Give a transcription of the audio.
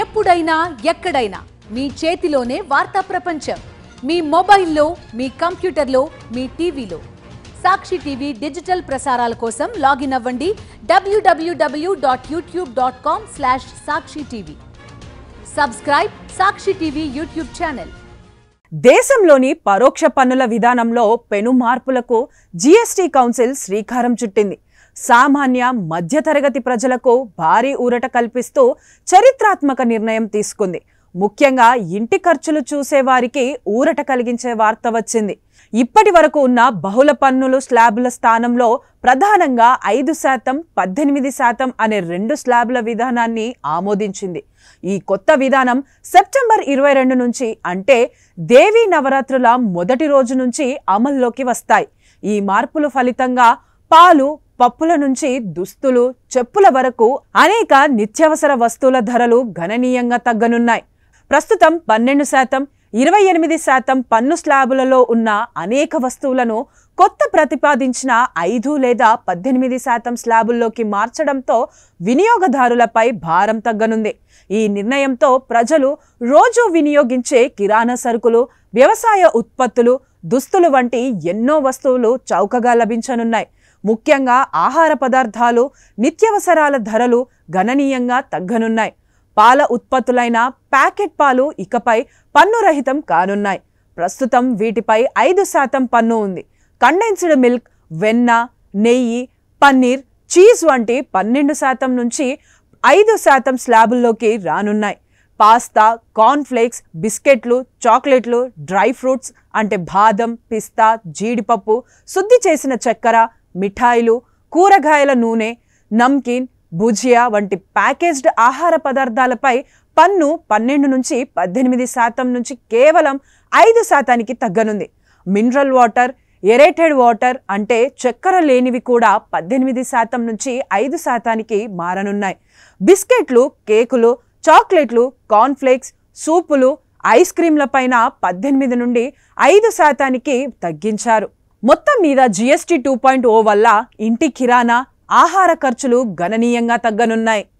ఎప్పుడైనా ఎక్కడైనా మీ చేతిలోనే వార్తా ప్రపంచం. మీ మొబైల్లో, మీ కంప్యూటర్లో, మీ టీవీలో. సాక్షి టీవీ డిజిటల్ ప్రసారాల కోసం లాగిన్ అవ్వండి www.youtube.com/sakshi-tv. సబ్స్క్రైబ్ సాక్షి టీవీ యూట్యూబ్ ఛానల్. దేశంలోని పరోక్ష పన్నుల విధానంలో పెను మార్పులకు జీఎస్టీ కౌన్సిల్ శ్రీకారం చుట్టింది. సామాన్య మధ్యతరగతి ప్రజలకు భారీ ఊరట కల్పిస్తూ చరిత్రాత్మక నిర్ణయం తీసుకుంది. ముఖ్యంగా ఇంటి ఖర్చులు చూసేవారికి ఊరట కలిగించే వార్త వచ్చింది. ఇప్పటి వరకు ఉన్న బహుళ పన్నులు స్లాబుల స్థానంలో ప్రధానంగా 5%, 18% అనే 2 స్లాబుల విధానాన్ని ఆమోదించింది. ఈ కొత్త విధానం సెప్టెంబర్ 22 నుంచి అంటే దేవీ నవరాత్రుల మొదటి రోజు నుంచి అమల్లోకి వస్తాయి. ఈ మార్పుల ఫలితంగా పాలు, పప్పుల నుంచి దుస్తులు, చెప్పుల వరకు అనేక నిత్యావసర వస్తువుల ధరలు గణనీయంగా తగ్గనున్నాయి. ప్రస్తుతం 12%, 28% పన్ను స్లాబులలో ఉన్న అనేక వస్తువులను కొత్త ప్రతిపాదించిన 5 లేదా 18% స్లాబుల్లోకి మార్చడంతో వినియోగదారులపై భారం తగ్గనుంది. ఈ నిర్ణయంతో ప్రజలు రోజు వినియోగించే కిరాణా సరుకులు, వ్యవసాయ ఉత్పత్తులు, దుస్తులు వంటి ఎన్నో వస్తువులు చౌకగా లభించనున్నాయి. ముఖ్యంగా ఆహార పదార్థాలు, నిత్యావసరాల ధరలు గణనీయంగా తగ్గనున్నాయి. పాల ఉత్పత్తులైన ప్యాకెట్ పాలు ఇకపై పన్ను రహితం కానున్నాయి. ప్రస్తుతం వీటిపై 5% పన్ను ఉంది. కండెన్స్డ్ మిల్క్, వెన్న, నెయ్యి, పన్నీర్, చీజ్ వంటి 12% నుంచి 5% స్లాబుల్లోకి రానున్నాయి. పాస్తా, కార్న్ఫ్లేక్స్, బిస్కెట్లు, చాక్లెట్లు, డ్రై ఫ్రూట్స్ అంటే బాదం, పిస్తా, జీడిపప్పు, శుద్ధి చేసిన చక్కెర, మిఠాయిలు, కూరగాయల నూనె, నమ్కీన్, భుజియా వంటి ప్యాకేజ్డ్ ఆహార పదార్థాలపై పన్ను 12 నుంచి 18% నుంచి కేవలం 5%కి తగ్గనుంది. మినరల్ వాటర్, ఎరేటెడ్ వాటర్ అంటే చక్కెర లేనివి కూడా 18% నుంచి 5%కి మారనున్నాయి. బిస్కెట్లు, కేకులు, చాక్లెట్లు, కార్న్ఫ్లేక్స్, సూపులు, ఐస్ క్రీంలపైన 18 నుండి 5%కి తగ్గించారు. మొత్తం మీద జీఎస్టీ 2.0 వల్ల ఇంటి కిరాణా, ఆహార ఖర్చులు గణనీయంగా తగ్గనున్నాయి.